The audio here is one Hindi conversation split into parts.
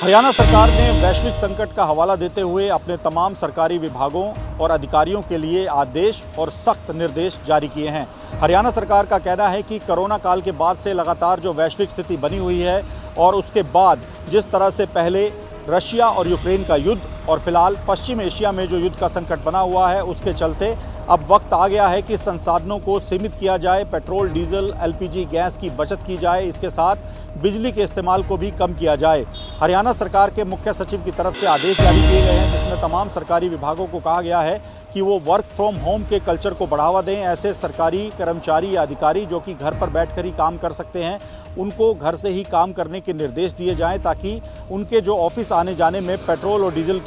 हरियाणा सरकार ने वैश्विक संकट का हवाला देते हुए अपने तमाम सरकारी विभागों और अधिकारियों के लिए आदेश और सख्त निर्देश जारी किए हैं। हरियाणा सरकार का कहना है कि कोरोना काल के बाद से लगातार जो वैश्विक स्थिति बनी हुई है और उसके बाद जिस तरह से पहले रशिया और यूक्रेन का युद्ध और फिलहाल पश्चिम एशिया में जो युद्ध का संकट बना हुआ है, उसके चलते अब वक्त आ गया है कि संसाधनों को सीमित किया जाए, पेट्रोल, डीजल, एलपीजी गैस की बचत की जाए, इसके साथ बिजली के इस्तेमाल को भी कम किया जाए। हरियाणा सरकार के मुख्य सचिव की तरफ से आदेश जारी किए गए हैं, जिसमें तमाम सरकारी विभागों को कहा गया है कि वो वर्क फ्रॉम होम के कल्चर को बढ़ावा दें। ऐसे सरकारी कर्मचारी या अधिकारी जो कि घर पर बैठकर ही काम कर सकते हैं, उनको घर से ही काम करने के निर्देश दिए जाएं, ताकि उनके जो ऑफिस आने जाने में पेट्रोल और डीजल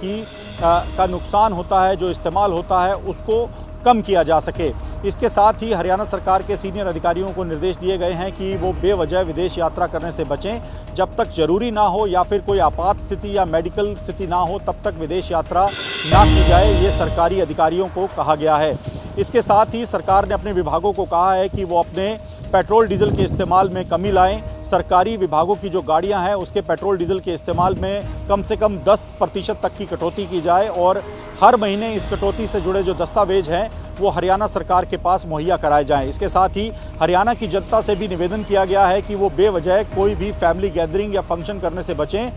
का नुकसान होता है, जो इस्तेमाल होता है, उसको कम किया जा सके। इसके साथ ही हरियाणा सरकार के सीनियर अधिकारियों को निर्देश दिए गए हैं कि वो बेवजह विदेश यात्रा करने से बचें। जब तक जरूरी ना हो या फिर कोई आपात स्थिति या मेडिकल स्थिति ना हो, तब तक विदेश यात्रा ना की जाए, ये सरकारी अधिकारियों को कहा गया है। इसके साथ ही सरकार ने अपने विभागों को कहा है कि वो अपने पेट्रोल डीजल के इस्तेमाल में कमी लाएं। सरकारी विभागों की जो गाड़ियां हैं, उसके पेट्रोल डीजल के इस्तेमाल में कम से कम 10% तक की कटौती की जाए और हर महीने इस कटौती से जुड़े जो दस्तावेज हैं वो हरियाणा सरकार के पास मुहैया कराए जाएं। इसके साथ ही हरियाणा की जनता से भी निवेदन किया गया है कि वो बेवजह कोई भी फैमिली गैदरिंग या फंक्शन करने से बचें,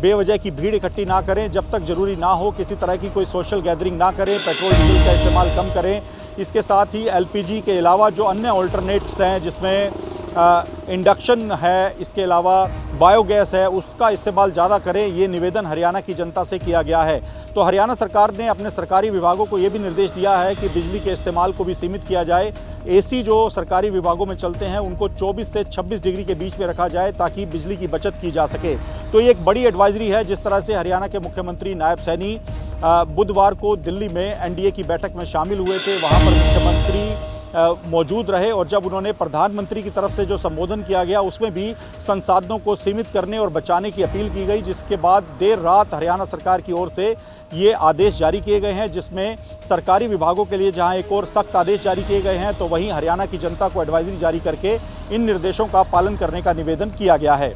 बेवजह की भीड़ इकट्ठी ना करें। जब तक जरूरी ना हो किसी तरह की कोई सोशल गैदरिंग ना करें, पेट्रोल डीजल का इस्तेमाल कम करें। इसके साथ ही एलपीजी के अलावा जो अन्य ऑल्टरनेट्स हैं, जिसमें इंडक्शन है, इसके अलावा बायोगैस है, उसका इस्तेमाल ज़्यादा करें, ये निवेदन हरियाणा की जनता से किया गया है। तो हरियाणा सरकार ने अपने सरकारी विभागों को ये भी निर्देश दिया है कि बिजली के इस्तेमाल को भी सीमित किया जाए। एसी जो सरकारी विभागों में चलते हैं, उनको 24 से 26 डिग्री के बीच में रखा जाए, ताकि बिजली की बचत की जा सके। तो ये एक बड़ी एडवाइजरी है। जिस तरह से हरियाणा के मुख्यमंत्री नायब सैनी बुधवार को दिल्ली में एनडीए की बैठक में शामिल हुए थे, वहाँ पर मुख्यमंत्री मौजूद रहे और जब उन्होंने प्रधानमंत्री की तरफ से जो संबोधन किया गया, उसमें भी संसाधनों को सीमित करने और बचाने की अपील की गई, जिसके बाद देर रात हरियाणा सरकार की ओर से ये आदेश जारी किए गए हैं, जिसमें सरकारी विभागों के लिए जहां एक और सख्त आदेश जारी किए गए हैं, तो वहीं हरियाणा की जनता को एडवाइजरी जारी करके इन निर्देशों का पालन करने का निवेदन किया गया है।